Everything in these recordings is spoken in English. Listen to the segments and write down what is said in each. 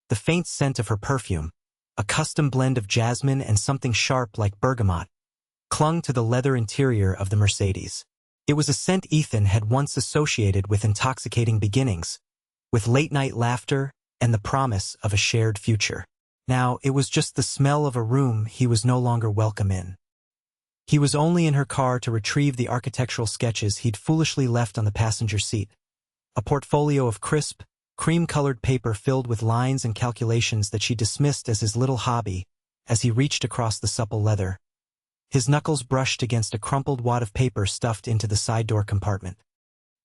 The faint scent of her perfume, a custom blend of jasmine and something sharp like bergamot, clung to the leather interior of the Mercedes. It was a scent Ethan had once associated with intoxicating beginnings, with late-night laughter and the promise of a shared future. Now, it was just the smell of a room he was no longer welcome in. He was only in her car to retrieve the architectural sketches he'd foolishly left on the passenger seat, a portfolio of crisp, cream-colored paper filled with lines and calculations that she dismissed as his little hobby as he reached across the supple leather. His knuckles brushed against a crumpled wad of paper stuffed into the side door compartment.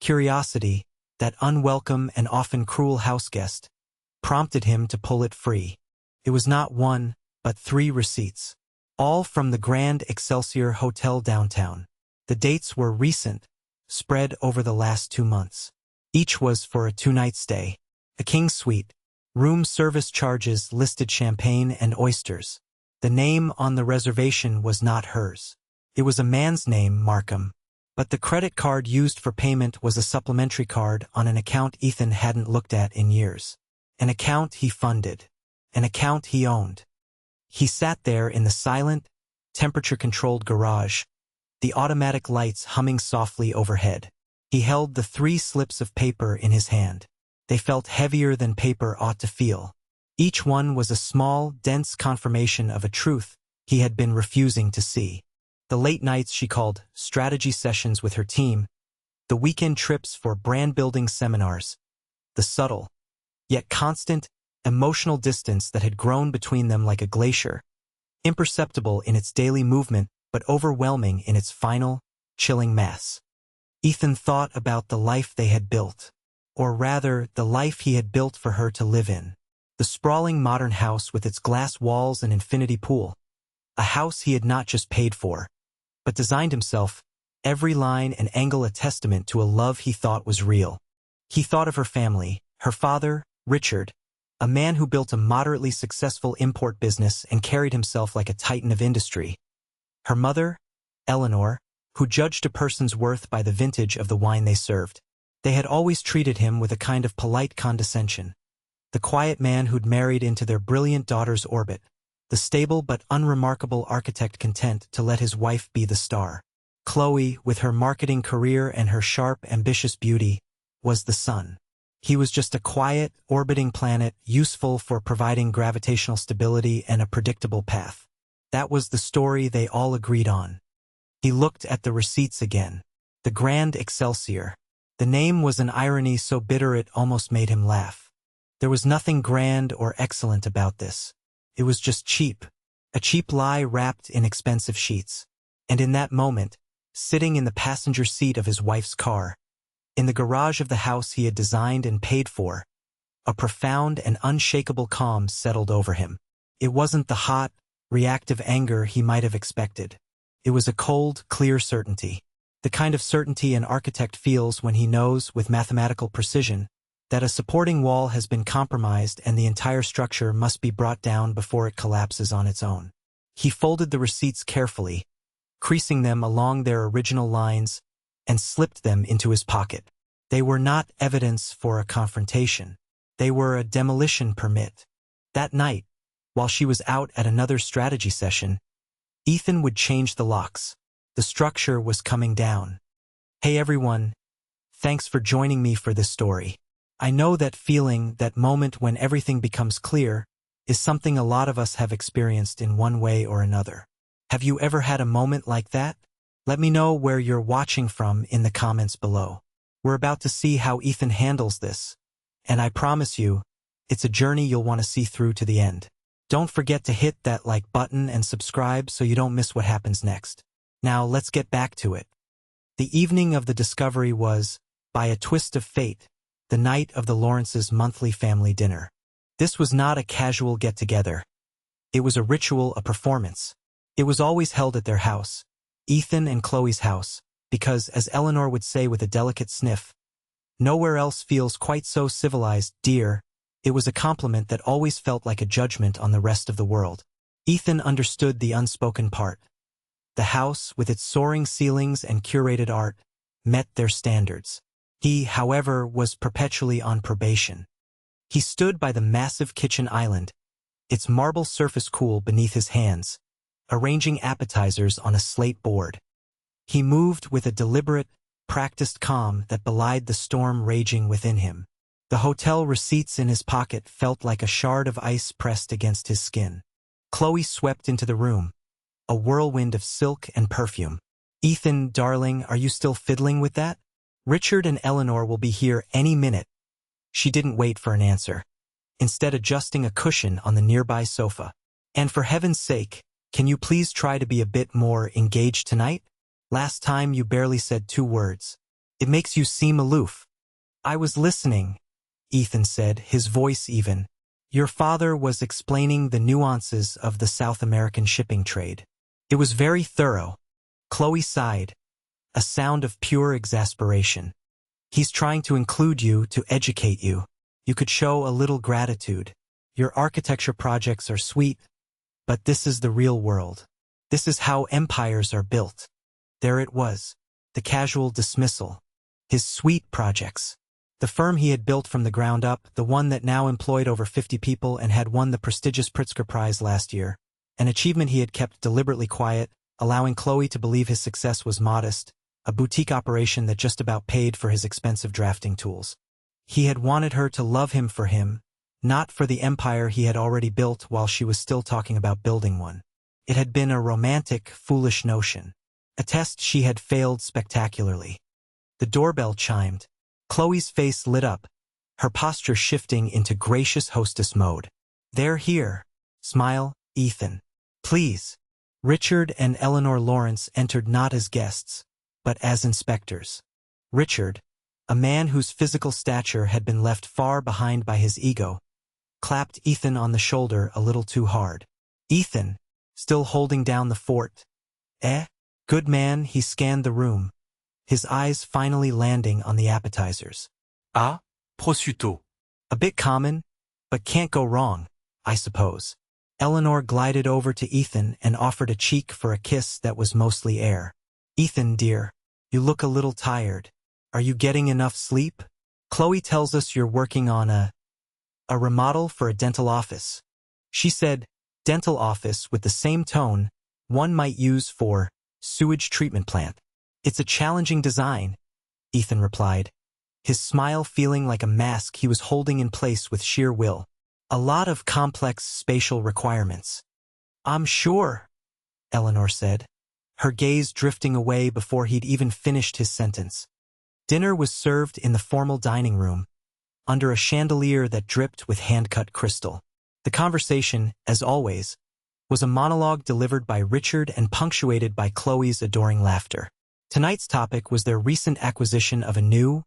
Curiosity, that unwelcome and often cruel houseguest, prompted him to pull it free. It was not one, but 3 receipts, all from the Grand Excelsior Hotel downtown. The dates were recent, spread over the last 2 months. Each was for a 2-night stay. A king suite, room service charges listed champagne and oysters. The name on the reservation was not hers. It was a man's name, Markham, but the credit card used for payment was a supplementary card on an account Ethan hadn't looked at in years. An account he funded. An account he owned. He sat there in the silent, temperature-controlled garage, the automatic lights humming softly overhead. He held the 3 slips of paper in his hand. They felt heavier than paper ought to feel. Each one was a small, dense confirmation of a truth he had been refusing to see. The late nights she called strategy sessions with her team, the weekend trips for brand-building seminars, the subtle, yet constant, emotional distance that had grown between them like a glacier, imperceptible in its daily movement but overwhelming in its final, chilling mass. Ethan thought about the life they had built, or rather, the life he had built for her to live in. The sprawling modern house with its glass walls and infinity pool. A house he had not just paid for, but designed himself, every line and angle a testament to a love he thought was real. He thought of her family, her father, Richard, a man who built a moderately successful import business and carried himself like a titan of industry. Her mother, Eleanor, who judged a person's worth by the vintage of the wine they served. They had always treated him with a kind of polite condescension. The quiet man who'd married into their brilliant daughter's orbit. The stable but unremarkable architect content to let his wife be the star. Chloe, with her marketing career and her sharp, ambitious beauty, was the sun. He was just a quiet, orbiting planet useful for providing gravitational stability and a predictable path. That was the story they all agreed on. He looked at the receipts again. The Grand Excelsior. The name was an irony so bitter it almost made him laugh. There was nothing grand or excellent about this. It was just cheap. A cheap lie wrapped in expensive sheets. And in that moment, sitting in the passenger seat of his wife's car, in the garage of the house he had designed and paid for, a profound and unshakable calm settled over him. It wasn't the hot, reactive anger he might have expected. It was a cold, clear certainty. The kind of certainty an architect feels when he knows, with mathematical precision, that a supporting wall has been compromised and the entire structure must be brought down before it collapses on its own. He folded the receipts carefully, creasing them along their original lines, and slipped them into his pocket. They were not evidence for a confrontation. They were a demolition permit. That night, while she was out at another strategy session, Ethan would change the locks. The structure was coming down. Hey everyone, thanks for joining me for this story. I know that feeling, that moment when everything becomes clear, is something a lot of us have experienced in one way or another. Have you ever had a moment like that? Let me know where you're watching from in the comments below. We're about to see how Ethan handles this, and I promise you, it's a journey you'll want to see through to the end. Don't forget to hit that like button and subscribe so you don't miss what happens next. Now let's get back to it. The evening of the discovery was, by a twist of fate, the night of the Lawrences' monthly family dinner. This was not a casual get-together. It was a ritual, a performance. It was always held at their house, Ethan and Chloe's house, because, as Eleanor would say with a delicate sniff, nowhere else feels quite so civilized, dear. It was a compliment that always felt like a judgment on the rest of the world. Ethan understood the unspoken part. The house, with its soaring ceilings and curated art, met their standards. He, however, was perpetually on probation. He stood by the massive kitchen island, its marble surface cool beneath his hands, arranging appetizers on a slate board. He moved with a deliberate, practiced calm that belied the storm raging within him. The hotel receipts in his pocket felt like a shard of ice pressed against his skin. Chloe swept into the room, a whirlwind of silk and perfume. "Ethan, darling, are you still fiddling with that? Richard and Eleanor will be here any minute." She didn't wait for an answer, instead adjusting a cushion on the nearby sofa. "And for heaven's sake, can you please try to be a bit more engaged tonight? Last time you barely said 2 words. It makes you seem aloof." "I was listening," Ethan said, his voice even. "Your father was explaining the nuances of the South American shipping trade. It was very thorough." Chloe sighed, a sound of pure exasperation. "He's trying to include you, to educate you. You could show a little gratitude. Your architecture projects are sweet, but this is the real world. This is how empires are built." There it was, the casual dismissal. His sweet projects. The firm he had built from the ground up, the one that now employed over 50 people and had won the prestigious Pritzker Prize last year, an achievement he had kept deliberately quiet, allowing Chloe to believe his success was modest, a boutique operation that just about paid for his expensive drafting tools. He had wanted her to love him for him, not for the empire he had already built while she was still talking about building one. It had been a romantic, foolish notion, a test she had failed spectacularly. The doorbell chimed. Chloe's face lit up, her posture shifting into gracious hostess mode. "They're here. Smile, Ethan. Please." Richard and Eleanor Lawrence entered not as guests, but as inspectors. Richard, a man whose physical stature had been left far behind by his ego, clapped Ethan on the shoulder a little too hard. Ethan, still holding down the fort. Good man, he scanned the room, his eyes finally landing on the appetizers. "Ah, prosciutto." A bit common, but can't go wrong, I suppose. Eleanor glided over to Ethan and offered a cheek for a kiss that was mostly air. "Ethan, dear, you look a little tired. Are you getting enough sleep? Chloe tells us you're working on a remodel for a dental office." She said, dental office, with the same tone one might use for sewage treatment plant. "It's a challenging design," Ethan replied, his smile feeling like a mask he was holding in place with sheer will. "A lot of complex spatial requirements." "I'm sure," Eleanor said, her gaze drifting away before he'd even finished his sentence. Dinner was served in the formal dining room, under a chandelier that dripped with hand-cut crystal. The conversation, as always, was a monologue delivered by Richard and punctuated by Chloe's adoring laughter. Tonight's topic was their recent acquisition of a new,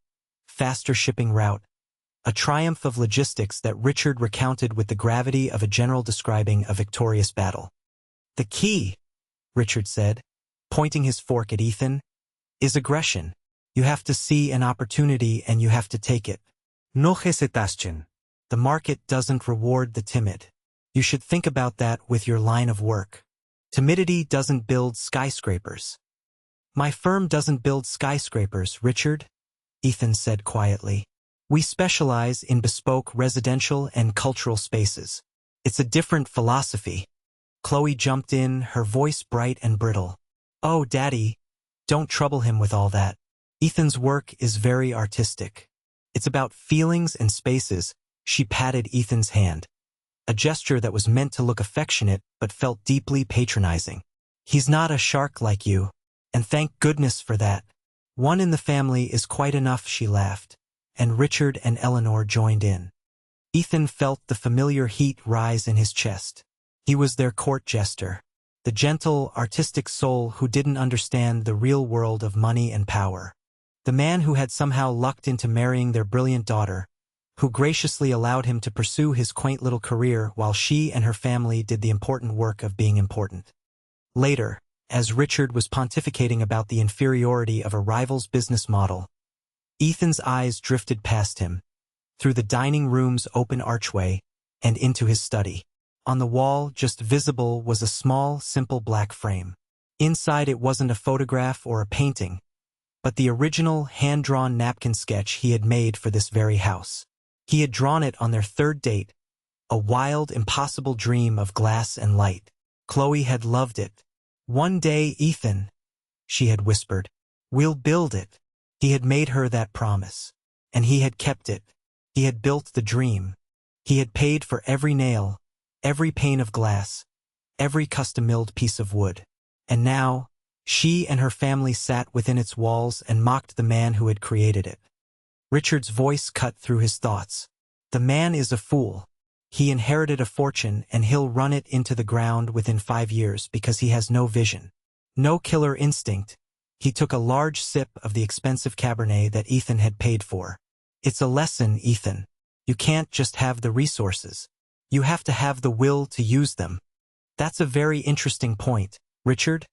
faster shipping route, a triumph of logistics that Richard recounted with the gravity of a general describing a victorious battle. "The key," Richard said, pointing his fork at Ethan, "is aggression. You have to see an opportunity and you have to take it. No hesitation. The market doesn't reward the timid. You should think about that with your line of work. Timidity doesn't build skyscrapers." "My firm doesn't build skyscrapers, Richard," Ethan said quietly. "We specialize in bespoke residential and cultural spaces. It's a different philosophy." Chloe jumped in, her voice bright and brittle. "Oh, Daddy, don't trouble him with all that. Ethan's work is very artistic. It's about feelings and spaces." She patted Ethan's hand, a gesture that was meant to look affectionate but felt deeply patronizing. "He's not a shark like you, and thank goodness for that. One in the family is quite enough," she laughed, and Richard and Eleanor joined in. Ethan felt the familiar heat rise in his chest. He was their court jester, the gentle, artistic soul who didn't understand the real world of money and power. The man who had somehow lucked into marrying their brilliant daughter, who graciously allowed him to pursue his quaint little career while she and her family did the important work of being important. Later, as Richard was pontificating about the inferiority of a rival's business model, Ethan's eyes drifted past him, through the dining room's open archway, and into his study. On the wall, just visible, was a small, simple black frame. Inside it wasn't a photograph or a painting, but the original hand-drawn napkin sketch he had made for this very house. He had drawn it on their third date, a wild, impossible dream of glass and light. Chloe had loved it. "One day, Ethan," she had whispered, "we'll build it." He had made her that promise. And he had kept it. He had built the dream. He had paid for every nail, every pane of glass, every custom-milled piece of wood. And now, she and her family sat within its walls and mocked the man who had created it. Richard's voice cut through his thoughts. "The man is a fool. He inherited a fortune and he'll run it into the ground within 5 years because he has no vision, no killer instinct." He took a large sip of the expensive Cabernet that Ethan had paid for. "It's a lesson, Ethan. You can't just have the resources. You have to have the will to use them." "That's a very interesting point, Richard,"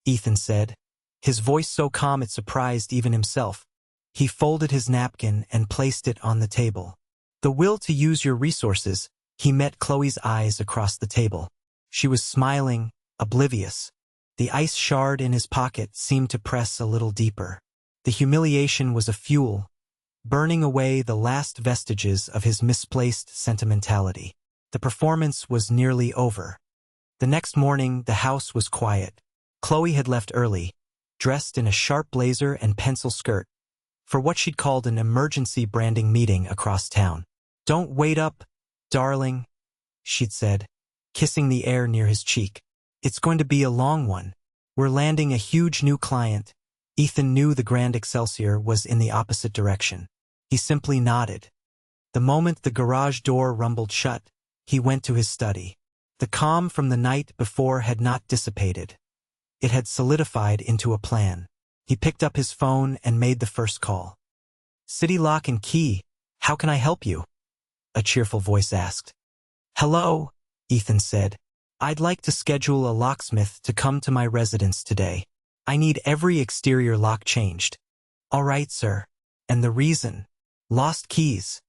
Ethan said, his voice so calm it surprised even himself. He folded his napkin and placed it on the table. "The will to use your resources." He met Chloe's eyes across the table. She was smiling, oblivious. The ice shard in his pocket seemed to press a little deeper. The humiliation was a fuel, burning away the last vestiges of his misplaced sentimentality. The performance was nearly over. The next morning, the house was quiet. Chloe had left early, dressed in a sharp blazer and pencil skirt, for what she'd called an emergency branding meeting across town. "Don't wait up, darling," she'd said, kissing the air near his cheek. "It's going to be a long one. We're landing a huge new client." Ethan knew the Grand Excelsior was in the opposite direction. He simply nodded. The moment the garage door rumbled shut, he went to his study. The calm from the night before had not dissipated. It had solidified into a plan. He picked up his phone and made the first call. "City Lock and Key, how can I help you?" a cheerful voice asked. "Hello," Ethan said. "I'd like to schedule a locksmith to come to my residence today. I need every exterior lock changed." "All right, sir. And the reason?" "Lost keys."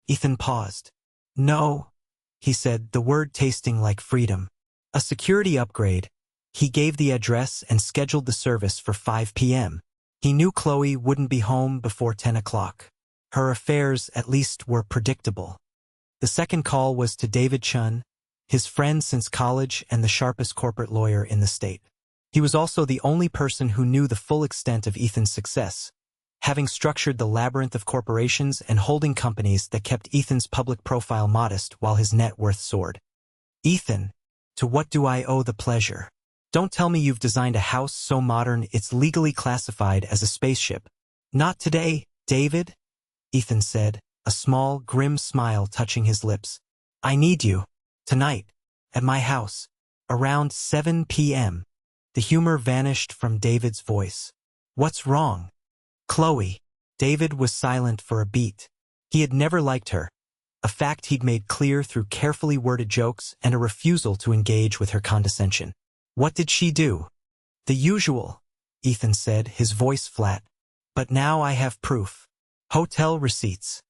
Ethan paused. "No," he said, the word tasting like freedom. "A security upgrade." He gave the address and scheduled the service for 5 p.m. He knew Chloe wouldn't be home before 10 o'clock. Her affairs, at least, were predictable. The second call was to David Chun, his friend since college and the sharpest corporate lawyer in the state. He was also the only person who knew the full extent of Ethan's success, having structured the labyrinth of corporations and holding companies that kept Ethan's public profile modest while his net worth soared. "Ethan, to what do I owe the pleasure? Don't tell me you've designed a house so modern it's legally classified as a spaceship." "Not today, David," Ethan said, a small, grim smile touching his lips. "I need you. Tonight. At my house. Around 7 p.m. The humor vanished from David's voice. "What's wrong?" "Chloe." David was silent for a beat. He had never liked her, a fact he'd made clear through carefully worded jokes and a refusal to engage with her condescension. "What did she do?" "The usual," Ethan said, his voice flat. "But now I have proof. Hotel receipts."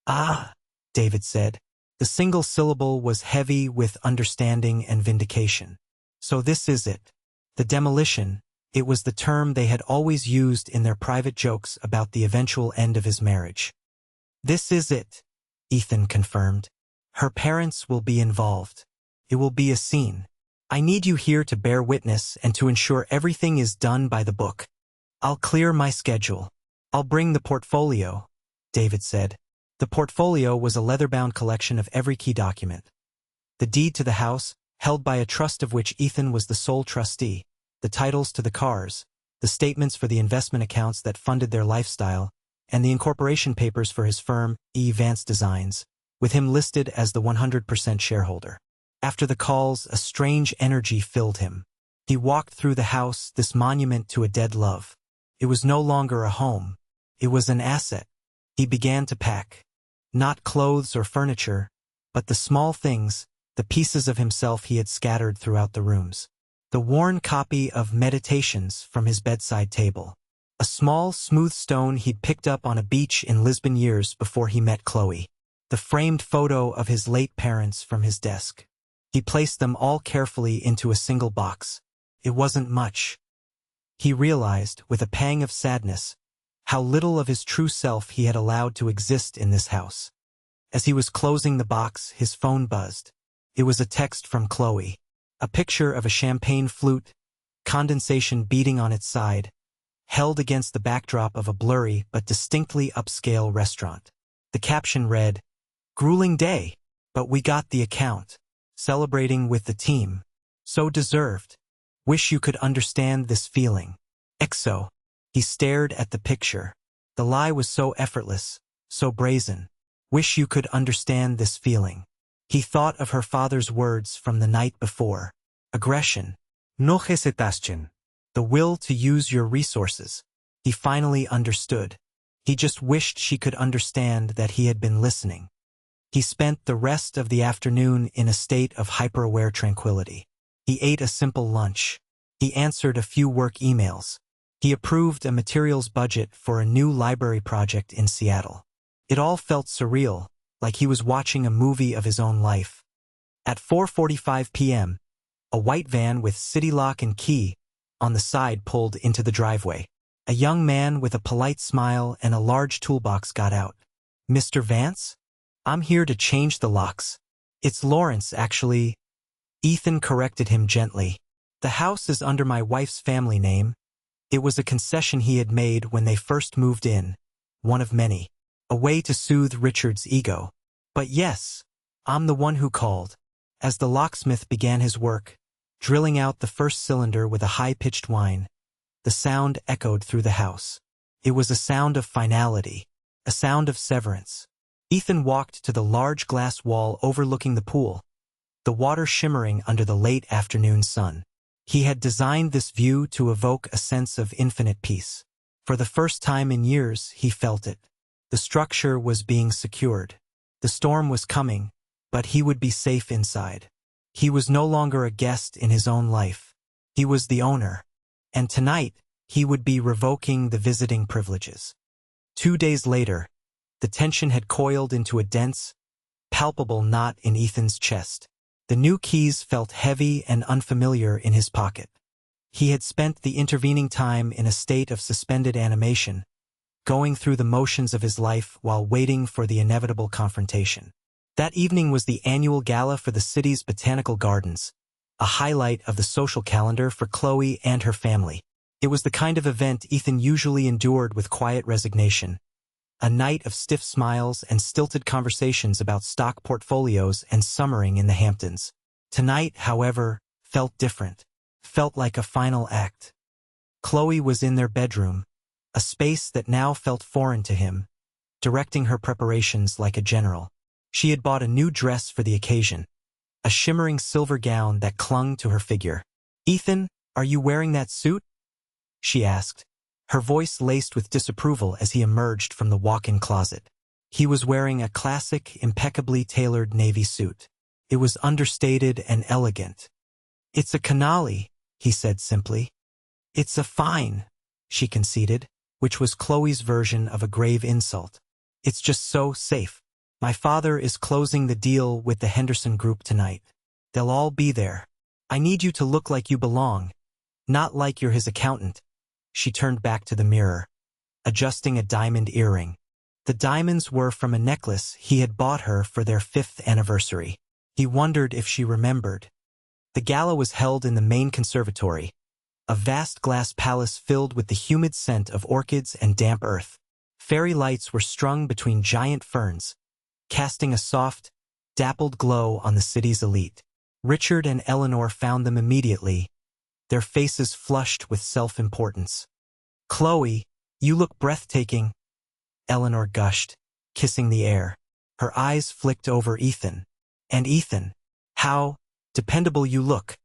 "Ah," David said. The single syllable was heavy with understanding and vindication. "So this is it. The demolition." It was the term they had always used in their private jokes about the eventual end of his marriage. "This is it," Ethan confirmed. "Her parents will be involved. It will be a scene. I need you here to bear witness and to ensure everything is done by the book. I'll clear my schedule. I'll bring the portfolio," David said. The portfolio was a leather-bound collection of every key document. The deed to the house, held by a trust of which Ethan was the sole trustee, the titles to the cars, the statements for the investment accounts that funded their lifestyle, and the incorporation papers for his firm, E. Vance Designs, with him listed as the 100% shareholder. After the calls, a strange energy filled him. He walked through the house, this monument to a dead love. It was no longer a home. It was an asset. He began to pack. Not clothes or furniture, but the small things, the pieces of himself he had scattered throughout the rooms. The worn copy of Meditations from his bedside table. A small, smooth stone he'd picked up on a beach in Lisbon years before he met Chloe. The framed photo of his late parents from his desk. He placed them all carefully into a single box. It wasn't much. He realized, with a pang of sadness, how little of his true self he had allowed to exist in this house. As he was closing the box, his phone buzzed. It was a text from Chloe. A picture of a champagne flute, condensation beating on its side, held against the backdrop of a blurry but distinctly upscale restaurant. The caption read, "Grueling day, but we got the account. Celebrating with the team. So deserved. Wish you could understand this feeling. EXO." He stared at the picture. The lie was so effortless, so brazen. Wish you could understand this feeling. He thought of her father's words from the night before. Aggression. No hesitación. The will to use your resources. He finally understood. He just wished she could understand that he had been listening. He spent the rest of the afternoon in a state of hyper-aware tranquility. He ate a simple lunch. He answered a few work emails. He approved a materials budget for a new library project in Seattle. It all felt surreal, like he was watching a movie of his own life. At 4:45 p.m., a white van with city lock and key on the side pulled into the driveway. A young man with a polite smile and a large toolbox got out. "Mr. Vance? I'm here to change the locks. It's Lawrence, actually." Ethan corrected him gently. "The house is under my wife's family name." It was a concession he had made when they first moved in, one of many. A way to soothe Richard's ego. "But yes, I'm the one who called." As the locksmith began his work, drilling out the first cylinder with a high-pitched whine, the sound echoed through the house. It was a sound of finality, a sound of severance. Ethan walked to the large glass wall overlooking the pool, the water shimmering under the late afternoon sun. He had designed this view to evoke a sense of infinite peace. For the first time in years, he felt it. The structure was being secured. The storm was coming, but he would be safe inside. He was no longer a guest in his own life. He was the owner. And tonight, he would be revoking the visiting privileges. 2 days later, the tension had coiled into a dense, palpable knot in Ethan's chest. The new keys felt heavy and unfamiliar in his pocket. He had spent the intervening time in a state of suspended animation, going through the motions of his life while waiting for the inevitable confrontation. That evening was the annual gala for the city's botanical gardens, a highlight of the social calendar for Chloe and her family. It was the kind of event Ethan usually endured with quiet resignation, a night of stiff smiles and stilted conversations about stock portfolios and summering in the Hamptons. Tonight, however, felt different, felt like a final act. Chloe was in their bedroom, a space that now felt foreign to him, directing her preparations like a general. She had bought a new dress for the occasion, a shimmering silver gown that clung to her figure. "Ethan, are you wearing that suit?" she asked, her voice laced with disapproval as he emerged from the walk-in closet. He was wearing a classic, impeccably tailored navy suit. It was understated and elegant. "It's a canali," he said simply. "It's a fine," she conceded, which was Chloe's version of a grave insult. "It's just so safe. My father is closing the deal with the Henderson Group tonight. They'll all be there. I need you to look like you belong, not like you're his accountant." She turned back to the mirror, adjusting a diamond earring. The diamonds were from a necklace he had bought her for their 5th anniversary. He wondered if she remembered. The gala was held in the main conservatory, a vast glass palace filled with the humid scent of orchids and damp earth. Fairy lights were strung between giant ferns, casting a soft, dappled glow on the city's elite. Richard and Eleanor found them immediately, their faces flushed with self-importance. "Chloe, you look breathtaking," Eleanor gushed, kissing the air. Her eyes flicked over Ethan. "And Ethan, how dependable you look."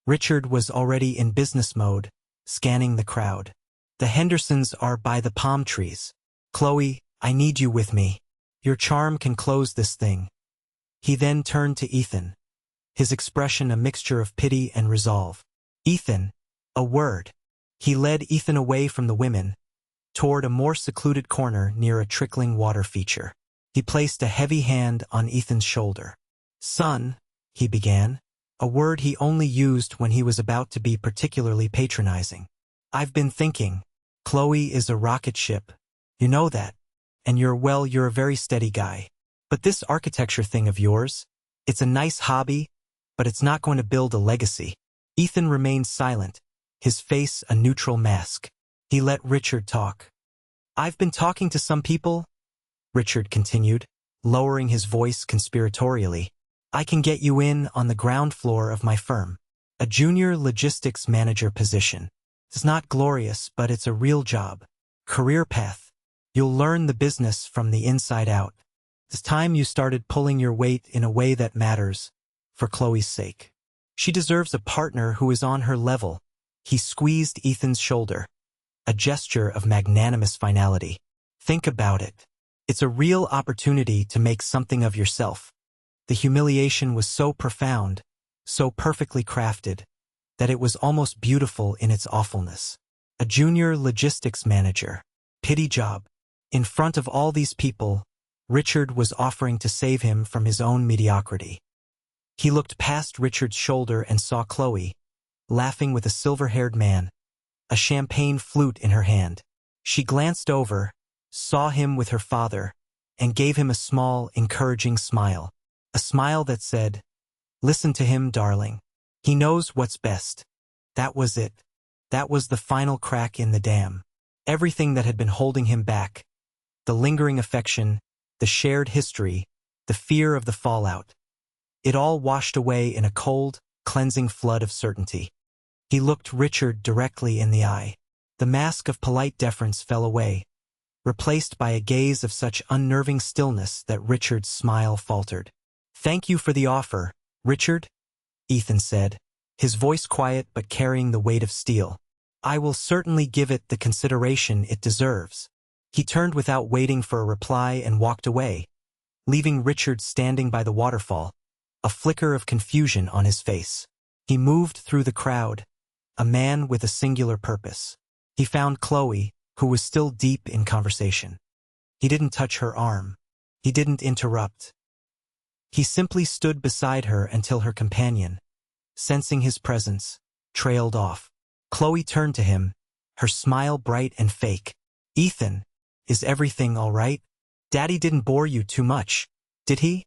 Richard was already in business mode, scanning the crowd. "The Hendersons are by the palm trees. Chloe, I need you with me. Your charm can close this thing." He then turned to Ethan, his expression a mixture of pity and resolve. "Ethan, a word." He led Ethan away from the women, toward a more secluded corner near a trickling water feature. He placed a heavy hand on Ethan's shoulder. "Son," he began, a word he only used when he was about to be particularly patronizing. "I've been thinking, Chloe is a rocket ship. You know that. And you're a very steady guy. But this architecture thing of yours, it's a nice hobby, but it's not going to build a legacy. Ethan remained silent, his face a neutral mask. He let Richard talk. I've been talking to some people, Richard continued, lowering his voice conspiratorially. I can get you in on the ground floor of my firm. A junior logistics manager position. It's not glorious, but it's a real job. Career path. You'll learn the business from the inside out. It's time you started pulling your weight in a way that matters, for Chloe's sake. She deserves a partner who is on her level. He squeezed Ethan's shoulder, a gesture of magnanimous finality. Think about it. It's a real opportunity to make something of yourself. The humiliation was so profound, so perfectly crafted, that it was almost beautiful in its awfulness. A junior logistics manager. Pity job. In front of all these people, Richard was offering to save him from his own mediocrity. He looked past Richard's shoulder and saw Chloe, laughing with a silver-haired man, a champagne flute in her hand. She glanced over, saw him with her father, and gave him a small, encouraging smile. A smile that said, "Listen to him, darling. He knows what's best." That was it. That was the final crack in the dam. Everything that had been holding him back, the lingering affection, the shared history, the fear of the fallout, it all washed away in a cold, cleansing flood of certainty. He looked Richard directly in the eye. The mask of polite deference fell away, replaced by a gaze of such unnerving stillness that Richard's smile faltered. "Thank you for the offer, Richard," Ethan said, his voice quiet but carrying the weight of steel. "I will certainly give it the consideration it deserves." He turned without waiting for a reply and walked away, leaving Richard standing by the waterfall, a flicker of confusion on his face. He moved through the crowd, a man with a singular purpose. He found Chloe, who was still deep in conversation. He didn't touch her arm. He didn't interrupt. He simply stood beside her until her companion, sensing his presence, trailed off. Chloe turned to him, her smile bright and fake. "Ethan, is everything all right? Daddy didn't bore you too much, did he?"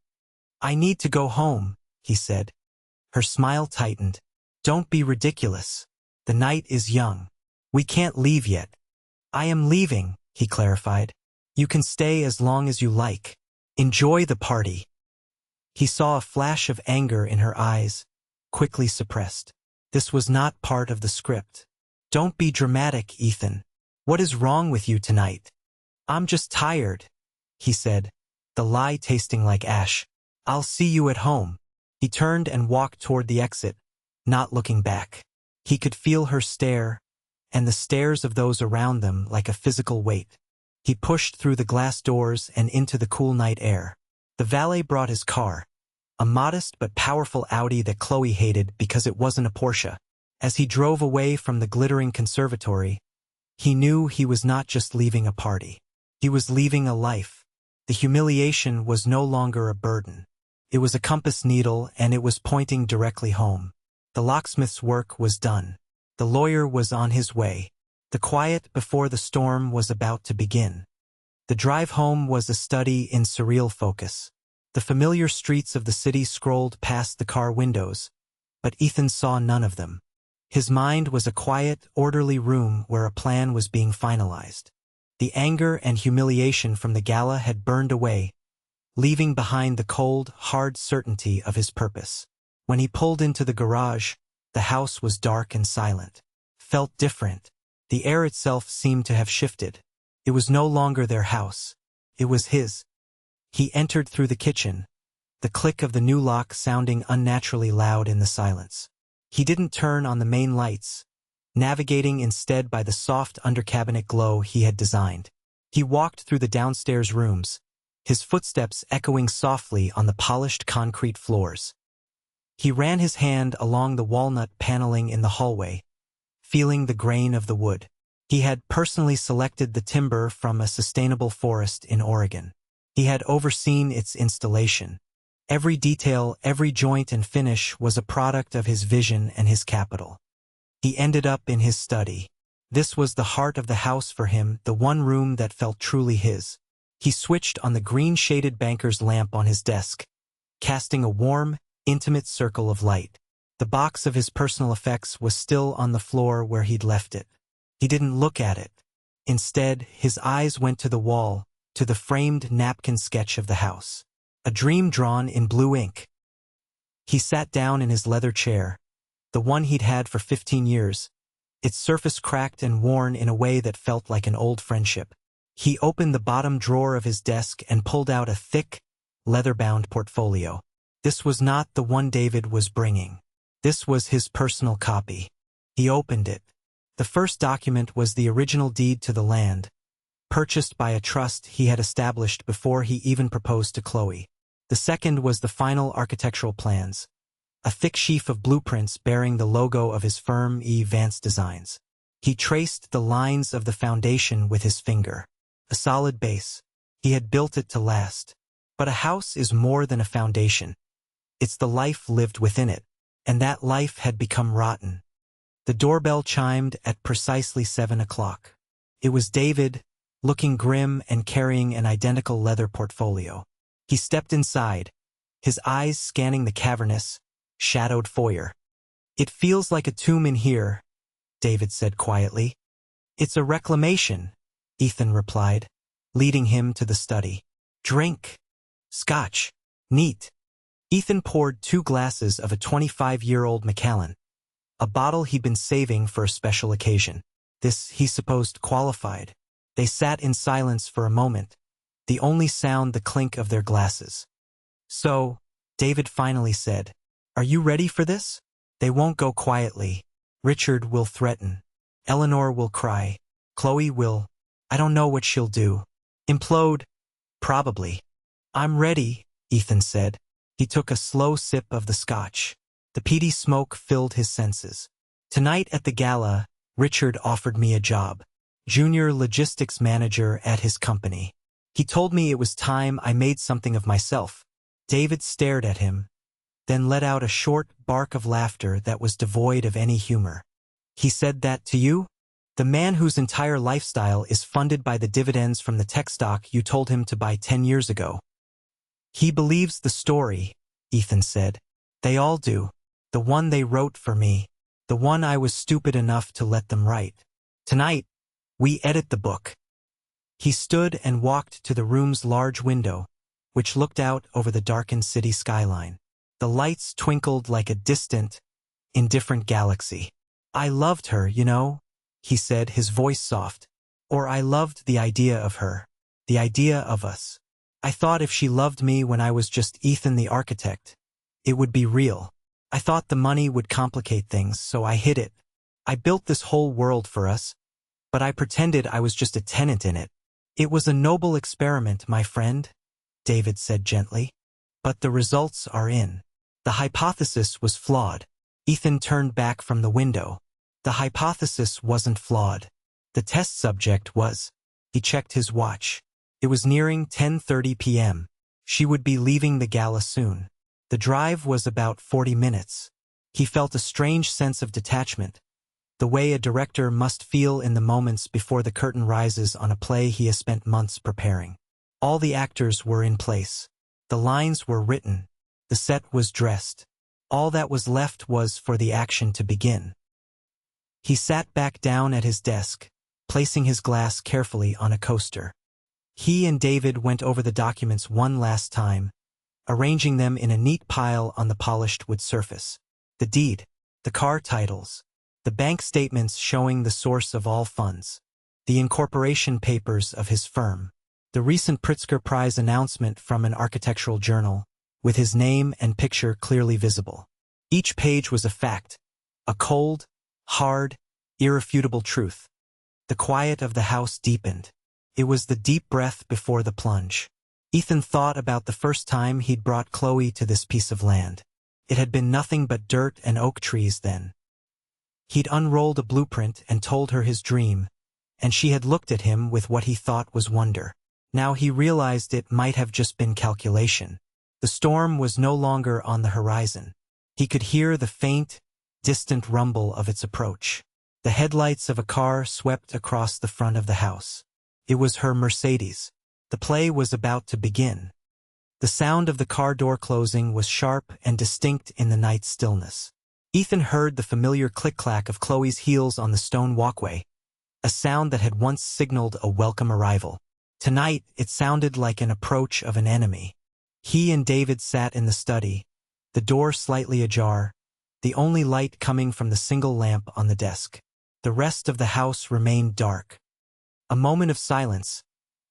"I need to go home," he said. Her smile tightened. "Don't be ridiculous. The night is young. We can't leave yet." "I am leaving," he clarified. "You can stay as long as you like. Enjoy the party." He saw a flash of anger in her eyes, quickly suppressed. This was not part of the script. "Don't be dramatic, Ethan. What is wrong with you tonight?" "I'm just tired," he said, the lie tasting like ash. "I'll see you at home." He turned and walked toward the exit, not looking back. He could feel her stare, and the stares of those around them like a physical weight. He pushed through the glass doors and into the cool night air. The valet brought his car, a modest but powerful Audi that Chloe hated because it wasn't a Porsche. As he drove away from the glittering conservatory, he knew he was not just leaving a party. He was leaving a life. The humiliation was no longer a burden. It was a compass needle, and it was pointing directly home. The locksmith's work was done. The lawyer was on his way. The quiet before the storm was about to begin. The drive home was a study in surreal focus. The familiar streets of the city scrolled past the car windows, but Ethan saw none of them. His mind was a quiet, orderly room where a plan was being finalized. The anger and humiliation from the gala had burned away, leaving behind the cold, hard certainty of his purpose. When he pulled into the garage, the house was dark and silent. Felt different. The air itself seemed to have shifted. It was no longer their house. It was his. He entered through the kitchen, the click of the new lock sounding unnaturally loud in the silence. He didn't turn on the main lights, navigating instead by the soft undercabinet glow he had designed. He walked through the downstairs rooms, his footsteps echoing softly on the polished concrete floors. He ran his hand along the walnut paneling in the hallway, feeling the grain of the wood. He had personally selected the timber from a sustainable forest in Oregon. He had overseen its installation. Every detail, every joint and finish was a product of his vision and his capital. He ended up in his study. This was the heart of the house for him, the one room that felt truly his. He switched on the green-shaded banker's lamp on his desk, casting a warm, intimate circle of light. The box of his personal effects was still on the floor where he'd left it. He didn't look at it. Instead, his eyes went to the wall, to the framed napkin sketch of the house. A dream drawn in blue ink. He sat down in his leather chair, the one he'd had for 15 years, its surface cracked and worn in a way that felt like an old friendship. He opened the bottom drawer of his desk and pulled out a thick, leather-bound portfolio. This was not the one David was bringing. This was his personal copy. He opened it. The first document was the original deed to the land, purchased by a trust he had established before he even proposed to Chloe. The second was the final architectural plans, a thick sheaf of blueprints bearing the logo of his firm Vance Designs. He traced the lines of the foundation with his finger. A solid base. He had built it to last. But a house is more than a foundation. It's the life lived within it, and that life had become rotten. The doorbell chimed at precisely 7 o'clock. It was David, looking grim and carrying an identical leather portfolio. He stepped inside, his eyes scanning the cavernous, shadowed foyer. "It feels like a tomb in here," David said quietly. "It's a reclamation," Ethan replied, leading him to the study. "Drink. Scotch. Neat." Ethan poured 2 glasses of a 25-year-old Macallan, a bottle he'd been saving for a special occasion. This, he supposed, qualified. They sat in silence for a moment, the only sound the clink of their glasses. "So," David finally said, "are you ready for this? They won't go quietly. Richard will threaten. Eleanor will cry. Chloe will, I don't know what she'll do. Implode? Probably." "I'm ready," Ethan said. He took a slow sip of the scotch. The peaty smoke filled his senses. "Tonight at the gala, Richard offered me a job. Junior logistics manager at his company. He told me it was time I made something of myself." David stared at him, then let out a short bark of laughter that was devoid of any humor. "He said that to you? The man whose entire lifestyle is funded by the dividends from the tech stock you told him to buy 10 years ago." "He believes the story," Ethan said. "They all do. The one they wrote for me. The one I was stupid enough to let them write. Tonight, we edit the book." He stood and walked to the room's large window, which looked out over the darkened city skyline. The lights twinkled like a distant, indifferent galaxy. "I loved her, you know," he said, his voice soft. "Or I loved the idea of her. The idea of us. I thought if she loved me when I was just Ethan the architect, it would be real. I thought the money would complicate things, so I hid it. I built this whole world for us, but I pretended I was just a tenant in it. It was a noble experiment, my friend," David said gently. "But the results are in. The hypothesis was flawed." Ethan turned back from the window. The hypothesis wasn't flawed. The test subject was. He checked his watch. It was nearing 10:30 p.m. She would be leaving the gala soon. The drive was about 40 minutes. He felt a strange sense of detachment, the way a director must feel in the moments before the curtain rises on a play he has spent months preparing. All the actors were in place. The lines were written. The set was dressed. All that was left was for the action to begin. He sat back down at his desk, placing his glass carefully on a coaster. He and David went over the documents one last time, arranging them in a neat pile on the polished wood surface. The deed, the car titles, the bank statements showing the source of all funds, the incorporation papers of his firm, the recent Pritzker Prize announcement from an architectural journal, with his name and picture clearly visible. Each page was a fact, a cold, hard, irrefutable truth. The quiet of the house deepened. It was the deep breath before the plunge. Ethan thought about the first time he'd brought Chloe to this piece of land. It had been nothing but dirt and oak trees then. He'd unrolled a blueprint and told her his dream, and she had looked at him with what he thought was wonder. Now he realized it might have just been calculation. The storm was no longer on the horizon. He could hear the faint, distant rumble of its approach. The headlights of a car swept across the front of the house. It was her Mercedes. The play was about to begin. The sound of the car door closing was sharp and distinct in the night stillness. Ethan heard the familiar click-clack of Chloe's heels on the stone walkway, a sound that had once signaled a welcome arrival. Tonight, it sounded like an approach of an enemy. He and David sat in the study, the door slightly ajar, the only light coming from the single lamp on the desk. The rest of the house remained dark. A moment of silence,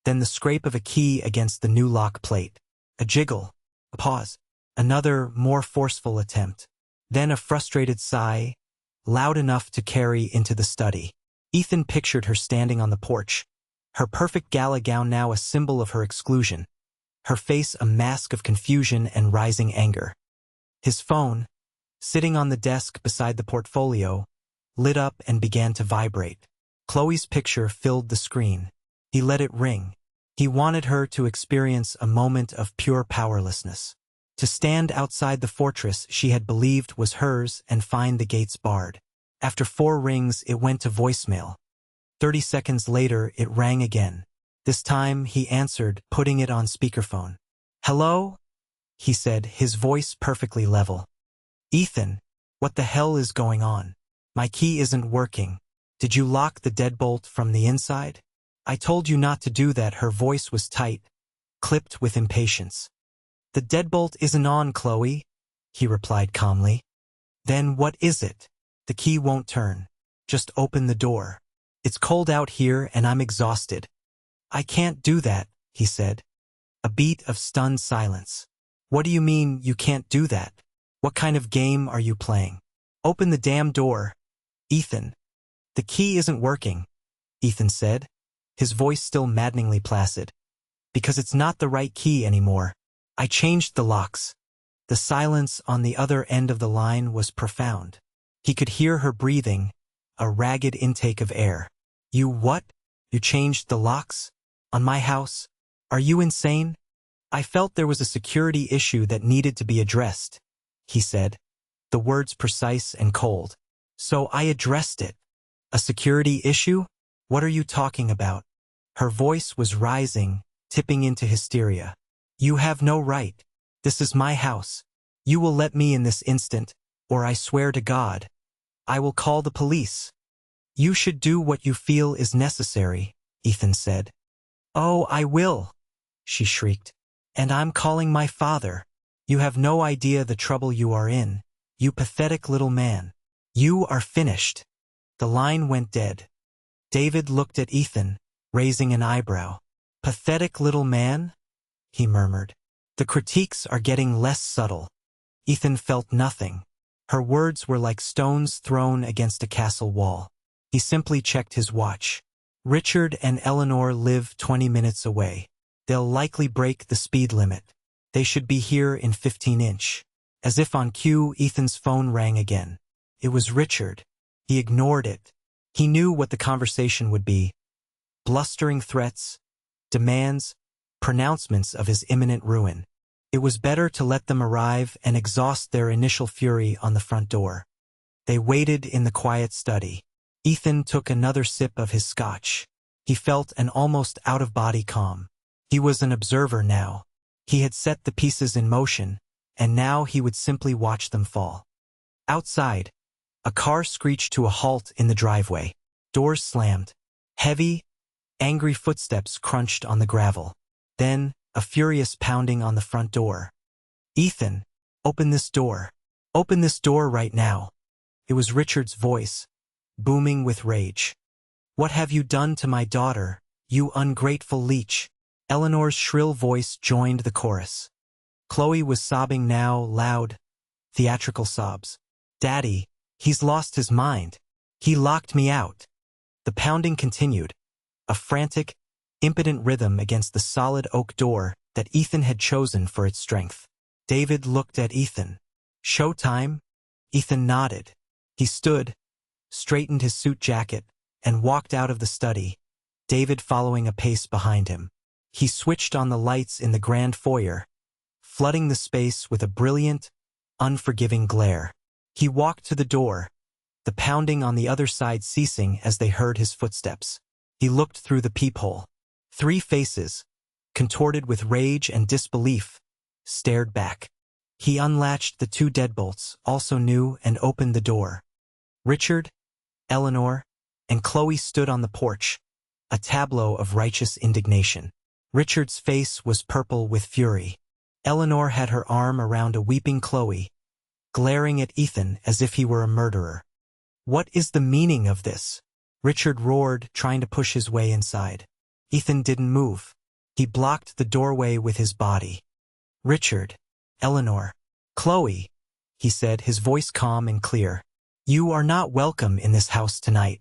then the scrape of a key against the new lock plate. A jiggle, a pause, another, more forceful attempt. Then a frustrated sigh, loud enough to carry into the study. Ethan pictured her standing on the porch, her perfect gala gown now a symbol of her exclusion, her face a mask of confusion and rising anger. His phone, sitting on the desk beside the portfolio, lit up and began to vibrate. Chloe's picture filled the screen. He let it ring. He wanted her to experience a moment of pure powerlessness. To stand outside the fortress she had believed was hers and find the gates barred. After 4 rings, it went to voicemail. 30 seconds later, it rang again. This time, he answered, putting it on speakerphone. "Hello?" he said, his voice perfectly level. "Ethan, what the hell is going on? My key isn't working. Did you lock the deadbolt from the inside?" "I told you not to do that." Her voice was tight, clipped with impatience. "The deadbolt isn't on, Chloe," he replied calmly. "Then what is it?" "The key won't turn. Just open the door. It's cold out here and I'm exhausted." "I can't do that," he said. A beat of stunned silence. "What do you mean you can't do that? What kind of game are you playing? Open the damn door, Ethan." "The key isn't working," Ethan said, his voice still maddeningly placid. "Because it's not the right key anymore. I changed the locks." The silence on the other end of the line was profound. He could hear her breathing, a ragged intake of air. "You what? You changed the locks? On my house? Are you insane?" "I felt there was a security issue that needed to be addressed," he said, the words precise and cold. "So I addressed it." "A security issue? What are you talking about?" Her voice was rising, tipping into hysteria. "You have no right. This is my house. You will let me in this instant, or I swear to God, I will call the police." "You should do what you feel is necessary," Ethan said. "Oh, I will," she shrieked. "And I'm calling my father. You have no idea the trouble you are in, you pathetic little man. You are finished." The line went dead. David looked at Ethan, raising an eyebrow. "Pathetic little man?" he murmured. The critiques are getting less subtle. Ethan felt nothing. Her words were like stones thrown against a castle wall. He simply checked his watch. "Richard and Eleanor live 20 minutes away. They'll likely break the speed limit. They should be here in 15-inch. As if on cue, Ethan's phone rang again. It was Richard. He ignored it. He knew what the conversation would be. Blustering threats, demands, pronouncements of his imminent ruin. It was better to let them arrive and exhaust their initial fury on the front door. They waited in the quiet study. Ethan took another sip of his scotch. He felt an almost out-of-body calm. He was an observer now. He had set the pieces in motion, and now he would simply watch them fall. Outside, a car screeched to a halt in the driveway. Doors slammed. Heavy, angry footsteps crunched on the gravel. Then, a furious pounding on the front door. "Ethan, open this door. Open this door right now." It was Richard's voice, booming with rage. "What have you done to my daughter, you ungrateful leech?" Eleanor's shrill voice joined the chorus. Chloe was sobbing now, loud, theatrical sobs. "Daddy, he's lost his mind. He locked me out." The pounding continued, a frantic, impotent rhythm against the solid oak door that Ethan had chosen for its strength. David looked at Ethan. "Showtime?" Ethan nodded. He stood, straightened his suit jacket, and walked out of the study, David following a pace behind him. He switched on the lights in the grand foyer, flooding the space with a brilliant, unforgiving glare. He walked to the door, the pounding on the other side ceasing as they heard his footsteps. He looked through the peephole. 3 faces, contorted with rage and disbelief, stared back. He unlatched the two deadbolts, also new, and opened the door. Richard, Eleanor, and Chloe stood on the porch, a tableau of righteous indignation. Richard's face was purple with fury. Eleanor had her arm around a weeping Chloe, glaring at Ethan as if he were a murderer. "What is the meaning of this?" Richard roared, trying to push his way inside. Ethan didn't move. He blocked the doorway with his body. "Richard, Eleanor, Chloe," he said, his voice calm and clear. "You are not welcome in this house tonight.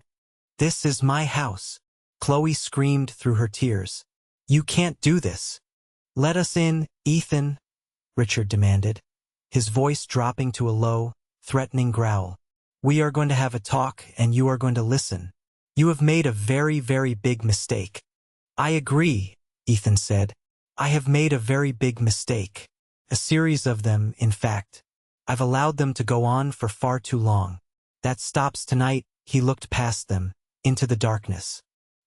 This is my house." Chloe screamed through her tears. "You can't do this." "Let us in, Ethan," Richard demanded, his voice dropping to a low, threatening growl. "We are going to have a talk and you are going to listen. You have made a very, very big mistake." "I agree," Ethan said. "I have made a very big mistake. A series of them, in fact. I've allowed them to go on for far too long. That stops tonight." He looked past them, into the darkness.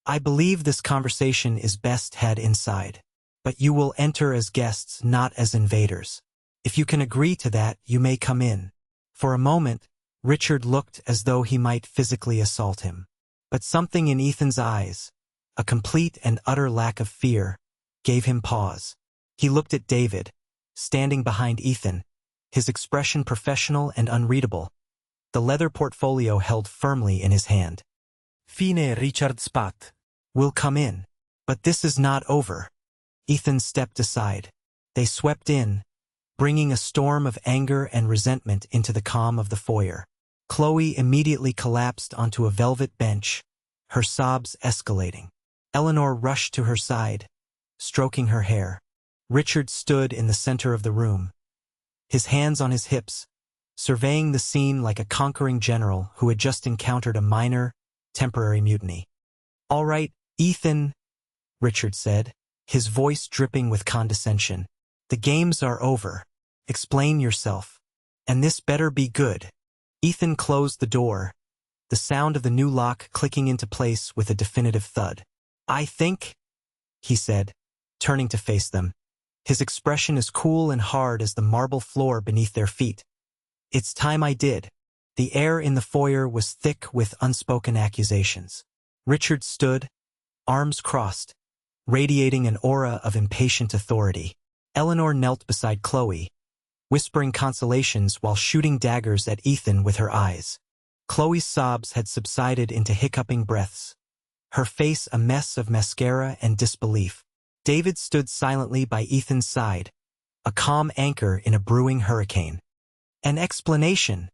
"I believe this conversation is best had inside. But you will enter as guests, not as invaders. If you can agree to that, you may come in." For a moment, Richard looked as though he might physically assault him. But something in Ethan's eyes, a complete and utter lack of fear, gave him pause. He looked at David, standing behind Ethan, his expression professional and unreadable, the leather portfolio held firmly in his hand. Fine Richard spat. "We'll come in. But this is not over." Ethan stepped aside. They swept in, bringing a storm of anger and resentment into the calm of the foyer. Chloe immediately collapsed onto a velvet bench, her sobs escalating. Eleanor rushed to her side, stroking her hair. Richard stood in the center of the room, his hands on his hips, surveying the scene like a conquering general who had just encountered a minor, temporary mutiny. "All right, Ethan," Richard said, his voice dripping with condescension. "The games are over. Explain yourself. And this better be good." Ethan closed the door, the sound of the new lock clicking into place with a definitive thud. "I think," he said, turning to face them, his expression as cool and hard as the marble floor beneath their feet. "It's time I did." The air in the foyer was thick with unspoken accusations. Richard stood, arms crossed, radiating an aura of impatient authority. Eleanor knelt beside Chloe, whispering consolations while shooting daggers at Ethan with her eyes. Chloe's sobs had subsided into hiccuping breaths, her face a mess of mascara and disbelief. David stood silently by Ethan's side, a calm anchor in a brewing hurricane. "An explanation,"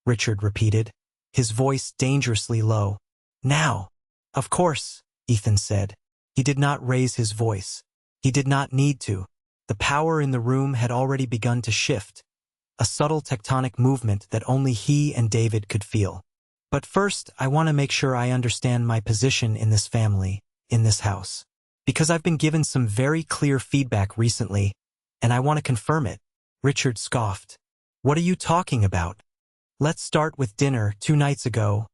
Richard repeated, his voice dangerously low. "Now." "Of course," Ethan said. He did not raise his voice. He did not need to. The power in the room had already begun to shift, a subtle tectonic movement that only he and David could feel. "But first, I want to make sure I understand my position in this family, in this house. Because I've been given some very clear feedback recently, and I want to confirm it." Richard scoffed. "What are you talking about?" "Let's start with dinner 2 nights ago,"